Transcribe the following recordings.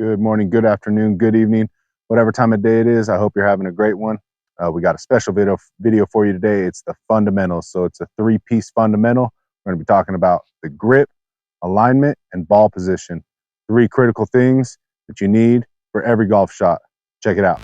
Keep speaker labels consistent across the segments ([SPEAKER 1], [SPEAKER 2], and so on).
[SPEAKER 1] Good morning, good afternoon, good evening, whatever time of day it is. I hope you're having a great one. We got a special video for you today. It's the fundamentals. So it's a three-piece fundamental. We're going to be talking about the grip, alignment, and ball position. Three critical things that you need for every golf shot. Check it out.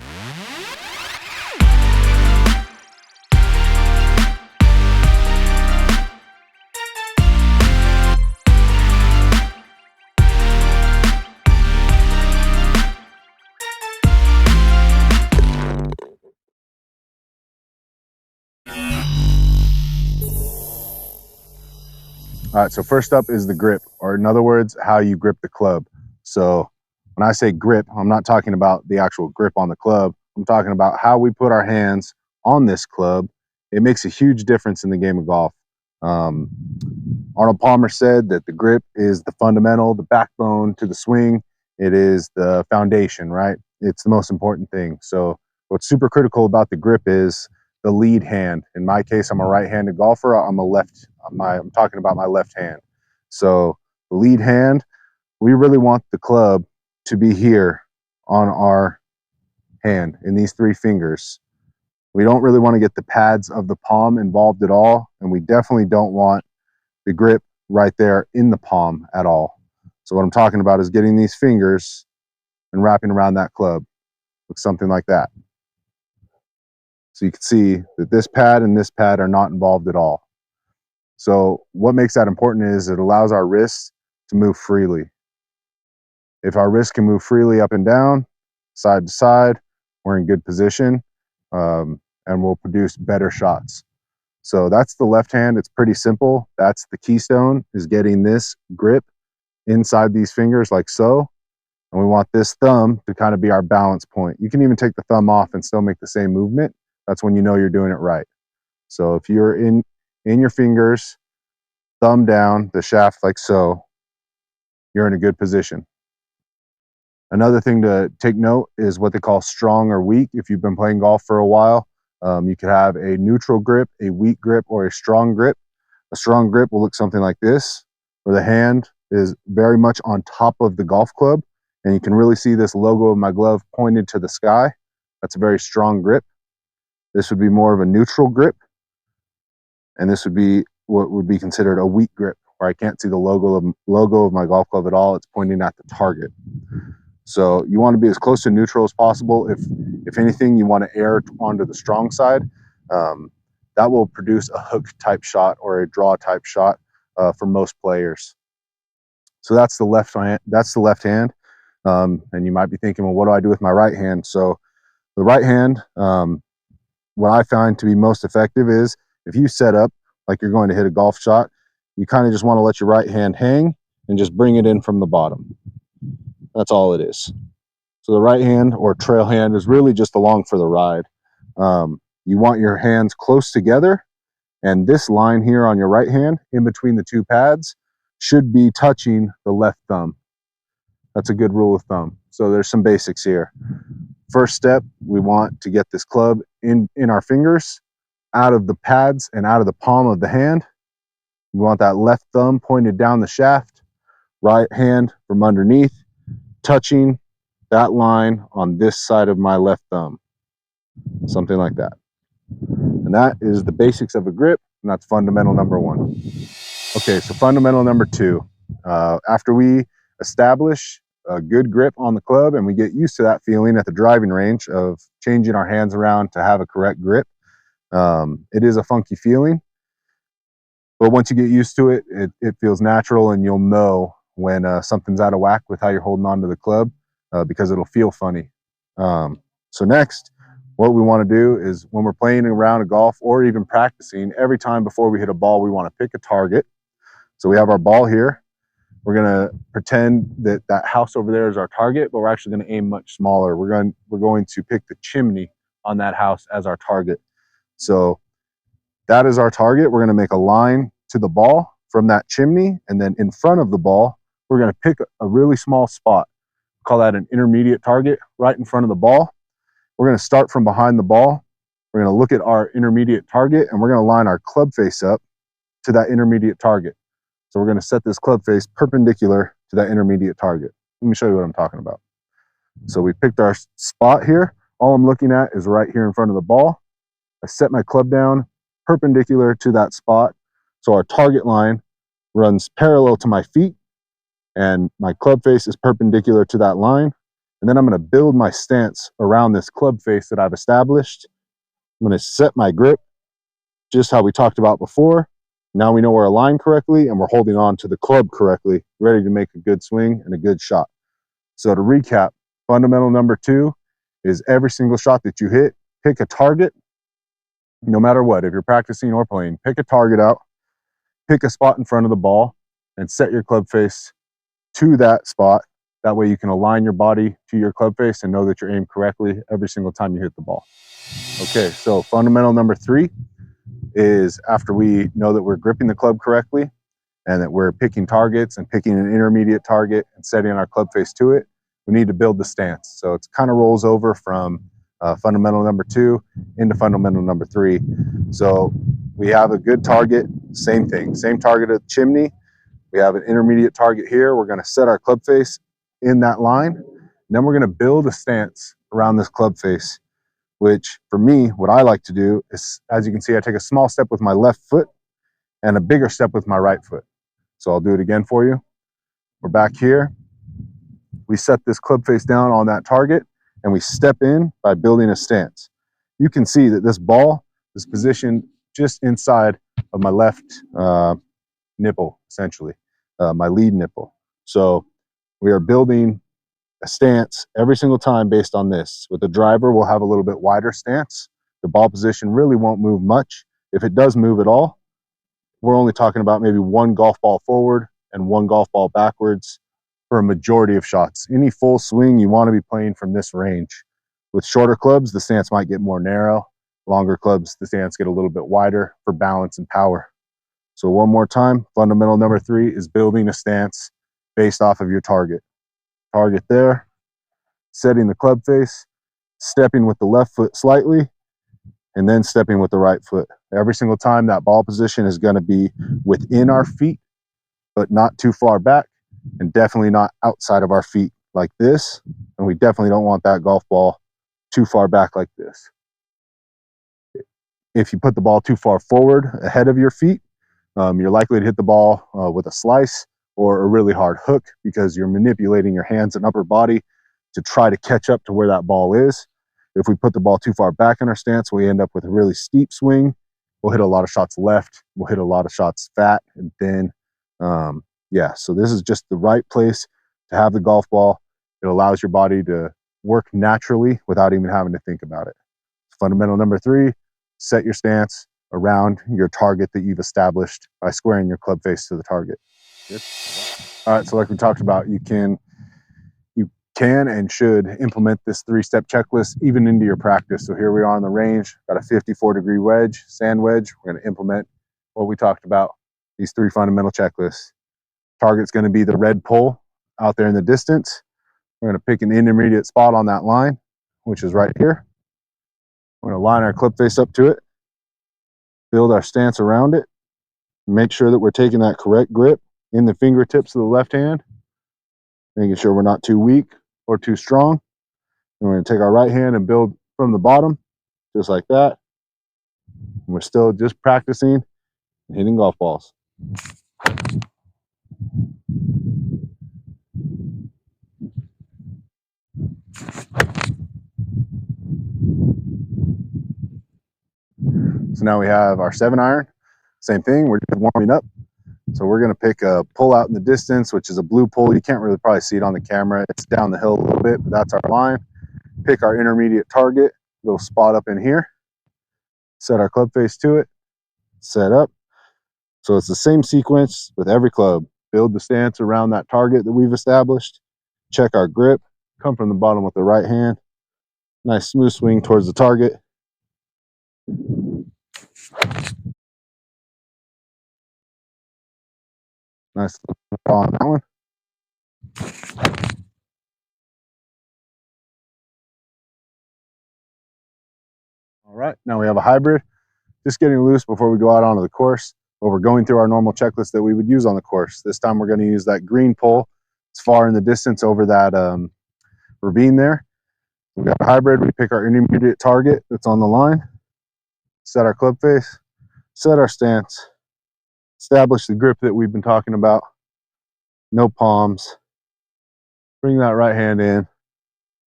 [SPEAKER 1] All right, so first up is the grip, or in other words, how you grip the club. So when I say grip, I'm not talking about the actual grip on the club. I'm talking about how we put our hands on this club. It makes a huge difference in the game of golf. Arnold Palmer said that the grip is the fundamental, the backbone to the swing. It is the foundation, right? It's the most important thing. So what's super critical about the grip is the lead hand. In my case, I'm a right-handed golfer. I'm talking about my left hand. So the lead hand, we really want the club to be here on our hand in these three fingers. We don't really want to get the pads of the palm involved at all. And we definitely don't want the grip right there in the palm at all. So what I'm talking about is getting these fingers and wrapping around that club. Looks something like that. So you can see that this pad and this pad are not involved at all. So what makes that important is it allows our wrists to move freely. If our wrists can move freely up and down, side to side, we're in good position, and we'll produce better shots. So that's the left hand. It's pretty simple. That's the keystone, is getting this grip inside these fingers like so. And we want this thumb to kind of be our balance point. You can even take the thumb off and still make the same movement. That's when you know you're doing it right. So if you're in your fingers, thumb down, the shaft like so, you're in a good position. Another thing to take note is what they call strong or weak. If you've been playing golf for a while, you could have a neutral grip, a weak grip, or a strong grip. A strong grip will look something like this, where the hand is very much on top of the golf club, and you can really see this logo of my glove pointed to the sky. That's a very strong grip. This would be more of a neutral grip, and this would be what would be considered a weak grip, where I can't see the logo of my golf club at all. It's pointing at the target. So you want to be as close to neutral as possible. If anything, you want to err onto the strong side. That will produce a hook type shot or a draw type shot for most players. So that's the left hand. That's the left hand. And you might be thinking, well, what do I do with my right hand? So the right hand, what I find to be most effective is if you set up like you're going to hit a golf shot, you kind of just want to let your right hand hang and just bring it in from the bottom. That's all it is. So the right hand or trail hand is really just along for the ride. You want your hands close together, and this line here on your right hand in between the two pads should be touching the left thumb. That's a good rule of thumb. So there's some basics here. First step, we want to get this club in our fingers, out of the pads and out of the palm of the hand. We want that left thumb pointed down the shaft, right hand from underneath, touching that line on this side of my left thumb. Something like that. And that is the basics of a grip, and that's fundamental number one. Okay, so fundamental number two. After we establish a good grip on the club and we get used to that feeling at the driving range of changing our hands around to have a correct grip, it is a funky feeling. But once you get used to it, it feels natural, and you'll know when something's out of whack with how you're holding on to the club, because it'll feel funny. So next, what we want to do is when we're playing around a golf or even practicing, every time before we hit a ball, we want to pick a target. So we have our ball here. We're going to pretend that that house over there is our target, but we're actually going to aim much smaller. We're going to pick the chimney on that house as our target. So that is our target. We're going to make a line to the ball from that chimney, and then in front of the ball, we're going to pick a really small spot. Call that an intermediate target right in front of the ball. We're going to start from behind the ball. We're going to look at our intermediate target, and we're going to line our club face up to that intermediate target. So we're going to set this club face perpendicular to that intermediate target. Let me show you what I'm talking about. So we picked our spot here. All I'm looking at is right here in front of the ball. I set my club down perpendicular to that spot. So our target line runs parallel to my feet and my club face is perpendicular to that line. And then I'm going to build my stance around this club face that I've established. I'm going to set my grip just how we talked about before. Now we know we're aligned correctly and we're holding on to the club correctly, ready to make a good swing and a good shot. So to recap, fundamental number 2 is every single shot that you hit, pick a target, no matter what. If you're practicing or playing, pick a target out, pick a spot in front of the ball, and set your club face to that spot. That way you can align your body to your club face and know that you're aimed correctly every single time you hit the ball. Okay, so fundamental number 3 is after we know that we're gripping the club correctly and that we're picking targets and picking an intermediate target and setting our club face to it, we need to build the stance. So it kind of rolls over from fundamental number 2 into fundamental number 3. So we have a good target, same thing, same target at the chimney. We have an intermediate target here. We're going to set our club face in that line. And then we're going to build a stance around this club face, which for me, what I like to do is, as you can see, I take a small step with my left foot and a bigger step with my right foot. So I'll do it again for you. We're back here. We set this club face down on that target and we step in by building a stance. You can see that this ball is positioned just inside of my left nipple, essentially, my lead nipple. So we are building a stance every single time based on this. With the driver, we'll have a little bit wider stance. The ball position really won't move much. If it does move at all, we're only talking about maybe one golf ball forward and one golf ball backwards for a majority of shots. Any full swing, you want to be playing from this range. With shorter clubs, the stance might get more narrow. Longer clubs, the stance get a little bit wider for balance and power. So one more time, fundamental number 3 is building a stance based off of your target. Target there, setting the club face, stepping with the left foot slightly, and then stepping with the right foot. Every single time that ball position is going to be within our feet, but not too far back, and definitely not outside of our feet like this. And we definitely don't want that golf ball too far back like this. If you put the ball too far forward ahead of your feet, you're likely to hit the ball with a slice or a really hard hook because you're manipulating your hands and upper body to try to catch up to where that ball is. If we put the ball too far back in our stance, we end up with a really steep swing. We'll hit a lot of shots left. We'll hit a lot of shots fat and thin. Yeah, so this is just the right place to have the golf ball. It allows your body to work naturally without even having to think about it. Fundamental number 3, set your stance around your target that you've established by squaring your club face to the target. Good. All right, so like we talked about, you can and should implement this 3-step checklist even into your practice. So here we are on the range, got a 54-degree wedge, sand wedge. We're going to implement what we talked about, these 3 fundamental checklists. Target's going to be the red pole out there in the distance. We're going to pick an intermediate spot on that line, which is right here. We're going to line our club face up to it, build our stance around it, make sure that we're taking that correct grip in the fingertips of the left hand, making sure we're not too weak or too strong. And we're going to take our right hand and build from the bottom, just like that. And we're still just practicing hitting golf balls. So now we have our 7-iron. Same thing, we're just warming up. So we're going to pick a pull out in the distance, which is a blue pull. You can't really probably see it on the camera. It's down the hill a little bit, but that's our line. Pick our intermediate target, little spot up in here. Set our club face to it, set up. So it's the same sequence with every club. Build the stance around that target that we've established. Check our grip, come from the bottom with the right hand. Nice smooth swing towards the target. Nice on that one. All right, now we have a hybrid. Just getting loose before we go out onto the course, but we're going through our normal checklist that we would use on the course. This time we're going to use that green pole. It's far in the distance over that ravine there. We got a hybrid. We pick our intermediate target that's on the line, set our club face, set our stance, establish the grip that we've been talking about. No palms. Bring that right hand in.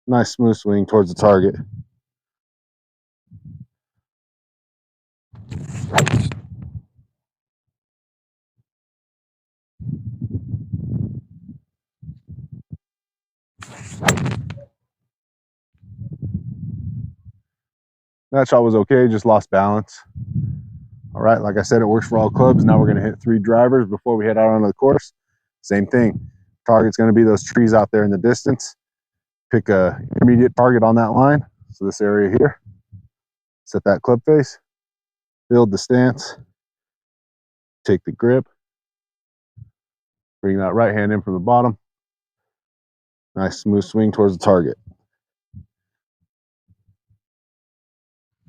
[SPEAKER 1] Nice smooth swing towards the target. That shot was okay, just lost balance. All right, like I said, it works for all clubs. Now we're gonna hit 3 drivers before we head out onto the course. Same thing. Target's gonna be those trees out there in the distance. Pick a intermediate target on that line. So this area here. Set that club face. Build the stance. Take the grip. Bring that right hand in from the bottom. Nice smooth swing towards the target.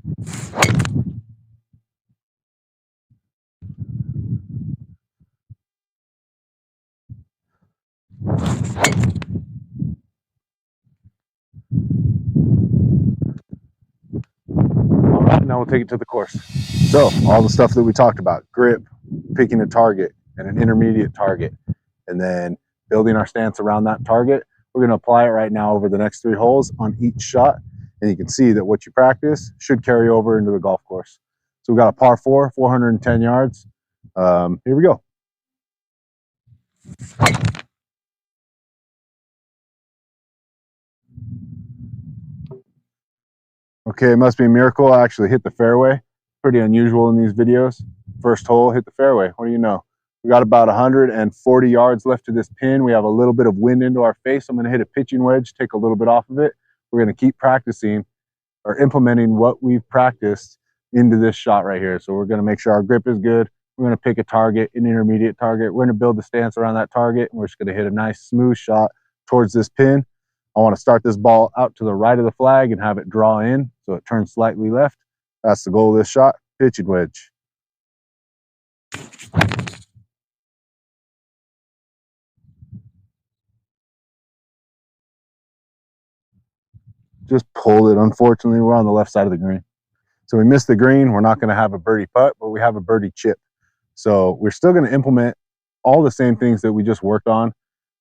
[SPEAKER 1] All right, now we'll take it to the course. So all the stuff that we talked about, grip, picking a target and an intermediate target, and then building our stance around that target, we're going to apply it right now over the next 3 holes on each shot. And you can see that what you practice should carry over into the golf course. So we've got a par 4, 410 yards. Here we go. Okay, it must be a miracle. I actually hit the fairway. Pretty unusual in these videos. First hole, hit the fairway. What do you know? We got about 140 yards left to this pin. We have a little bit of wind into our face. I'm going to hit a pitching wedge, take a little bit off of it. We're going to keep practicing or implementing what we've practiced into this shot right here. So we're going to make sure our grip is good. We're going to pick a target, an intermediate target. We're going to build the stance around that target. And we're just going to hit a nice smooth shot towards this pin. I want to start this ball out to the right of the flag and have it draw in so it turns slightly left. That's the goal of this shot. Pitching wedge. Just pulled it. Unfortunately, we're on the left side of the green. So we missed the green. We're not going to have a birdie putt, but we have a birdie chip. So we're still going to implement all the same things that we just worked on.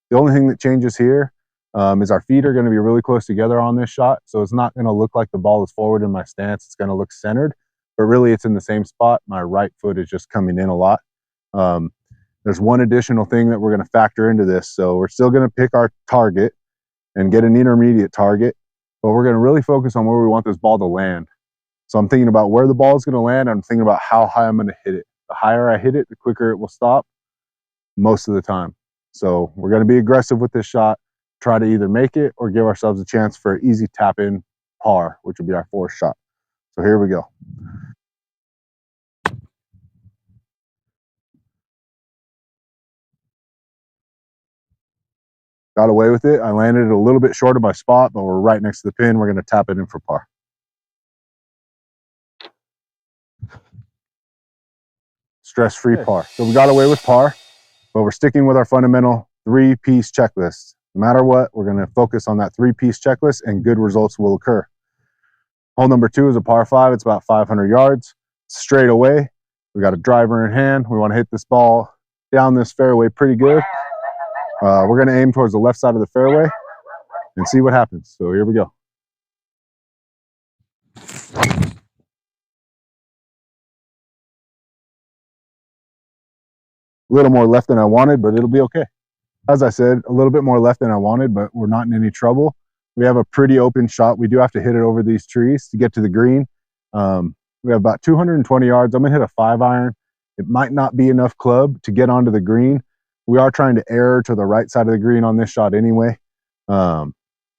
[SPEAKER 1] The only thing that changes here is our feet are going to be really close together on this shot. So it's not going to look like the ball is forward in my stance. It's going to look centered, but really it's in the same spot. My right foot is just coming in a lot. There's one additional thing that we're going to factor into this. So we're still going to pick our target and get an intermediate target, but we're going to really focus on where we want this ball to land. So I'm thinking about where the ball is going to land. I'm thinking about how high I'm going to hit it. The higher I hit it, the quicker it will stop most of the time. So we're going to be aggressive with this shot, try to either make it or give ourselves a chance for an easy tap in par, which will be our 4th shot. So here we go. Got away with it. I landed it a little bit short of my spot, but we're right next to the pin. We're going to tap it in for par. Stress-free par. So we got away with par, but we're sticking with our fundamental 3-piece checklist. No matter what, we're going to focus on that 3-piece checklist and good results will occur. Hole number 2 is a par 5. It's about 500 yards. Straight away, we got a driver in hand. We want to hit this ball down this fairway pretty good. We're going to aim towards the left side of the fairway and see what happens. So here we go. A little more left than I wanted, but it'll be okay. As I said, a little bit more left than I wanted, but we're not in any trouble. We have a pretty open shot. We do have to hit it over these trees to get to the green. We have about 220 yards. I'm going to hit a 5-iron. It might not be enough club to get onto the green. We are trying to err to the right side of the green on this shot anyway. But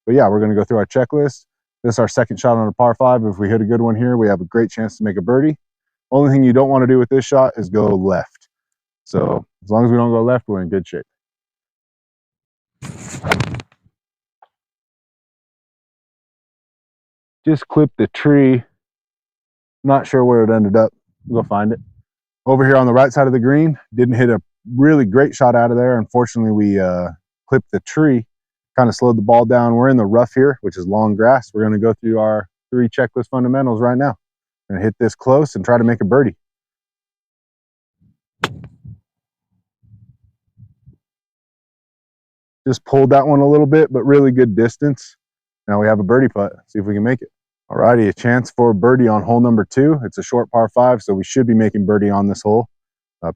[SPEAKER 1] yeah, we're going to go through our checklist. This is our 2nd shot on a par 5. If we hit a good one here, we have a great chance to make a birdie. Only thing you don't want to do with this shot is go left. So as long as we don't go left, we're in good shape. Just clipped the tree. Not sure where it ended up. We'll go find it. Over here on the right side of the green, didn't hit a really great shot out of there. Unfortunately, we clipped the tree. kind of slowed the ball down. We're in the rough here, which is long grass. We're going to go through our 3 checklist fundamentals right now. I'm going to hit this close and try to make a birdie. Just pulled that one a little bit, but really good distance. Now we have a birdie putt. See if we can make it. Alrighty, a chance for birdie on hole number 2. It's a short par 5, so we should be making birdie on this hole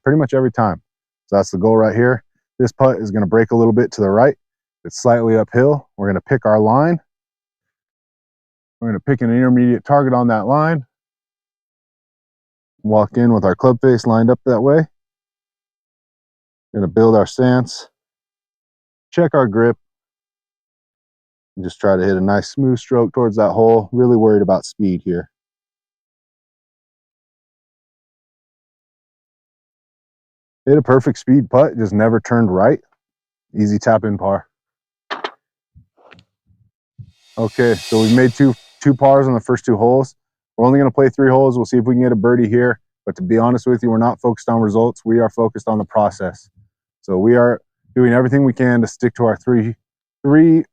[SPEAKER 1] pretty much every time. So that's the goal right here. This putt is going to break a little bit to the right. It's slightly uphill. We're going to pick our line. We're going to pick an intermediate target on that line. Walk in with our club face lined up that way. We're going to build our stance. Check our grip. And just try to hit a nice smooth stroke towards that hole. Really worried about speed here. Hit a perfect speed putt, just never turned right. Easy tap in par. Okay, so we've made two pars on the first 2 holes. We're only going to play 3 holes. We'll see if we can get a birdie here. But to be honest with you, we're not focused on results. We are focused on the process. So we are doing everything we can to stick to our three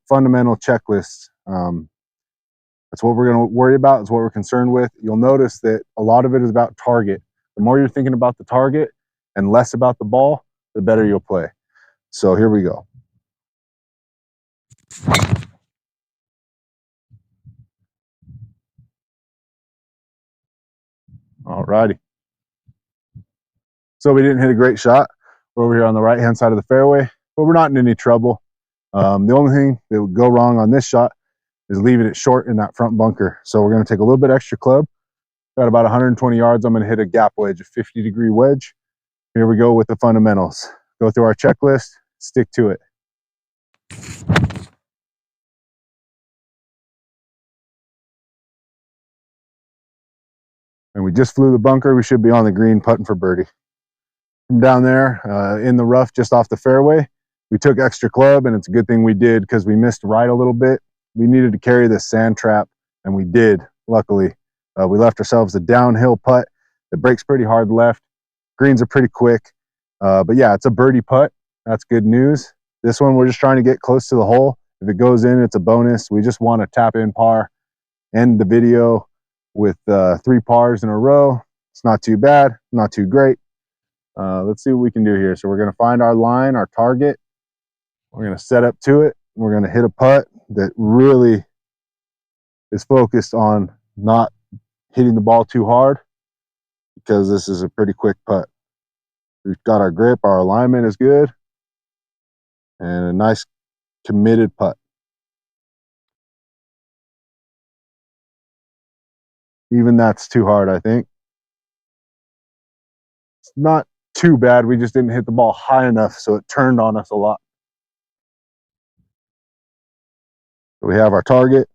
[SPEAKER 1] fundamental checklists. That's what we're going to worry about. It's what we're concerned with. You'll notice that a lot of it is about target. The more you're thinking about the target and less about the ball, the better you'll play. So here we go. Alrighty. So we didn't hit a great shot. We're over here on the right-hand side of the fairway, but we're not in any trouble. The only thing that would go wrong on this shot is leaving it short in that front bunker. So we're going to take a little bit extra club. Got about 120 yards. I'm going to hit a gap wedge, a 50-degree wedge. Here we go with the fundamentals. Go through our checklist, stick to it. And we just flew the bunker. We should be on the green putting for birdie. From down there in the rough just off the fairway, we took extra club, and it's a good thing we did because we missed right a little bit. We needed to carry this sand trap, and we did, luckily. We left ourselves a downhill putt that breaks pretty hard left. Greens are pretty quick. But yeah, it's a birdie putt. That's good news. This one, we're just trying to get close to the hole. If it goes in, it's a bonus. We just want to tap in par. End the video with 3 pars in a row. It's not too bad, not too great. Let's see what we can do here. So we're going to find our line, our target. We're going to set up to it. We're going to hit a putt that really is focused on not hitting the ball too hard, because this is a pretty quick putt. We've got our grip, our alignment is good, and a nice committed putt. Even that's too hard, I think. It's not too bad. We just didn't hit the ball high enough, so it turned on us a lot. So we have our target,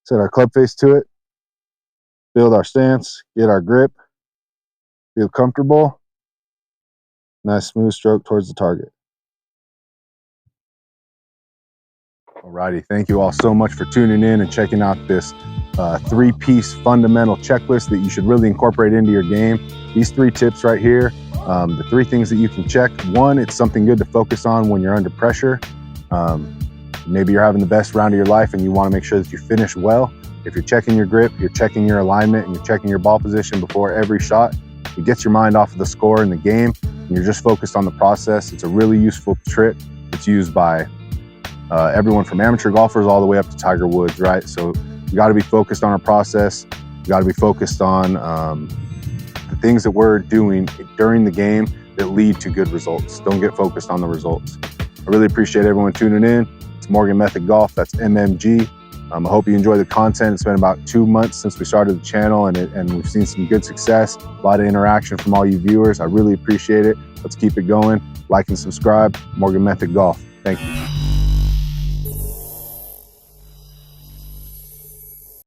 [SPEAKER 1] set our club face to it, build our stance, get our grip, feel comfortable. Nice smooth stroke towards the target. Alrighty, thank you all so much for tuning in and checking out this 3-piece fundamental checklist that you should really incorporate into your game. These 3 tips right here, the 3 things that you can check. 1, it's something good to focus on when you're under pressure. Maybe you're having the best round of your life and you want to make sure that you finish well. If you're checking your grip, you're checking your alignment, and you're checking your ball position before every shot, it gets your mind off of the score in the game, and you're just focused on the process. It's a really useful trick. It's used by everyone from amateur golfers all the way up to Tiger Woods, right? So you got to be focused on our process. You got to be focused on the things that we're doing during the game that lead to good results. Don't get focused on the results. I really appreciate everyone tuning in. It's Morgan Method Golf. That's MMG. I hope you enjoy the content. It's been about 2 months since we started the channel, and we've seen some good success, a lot of interaction from all you viewers. I really appreciate it. Let's keep it going. Like and subscribe. Morgan Method Golf. Thank you.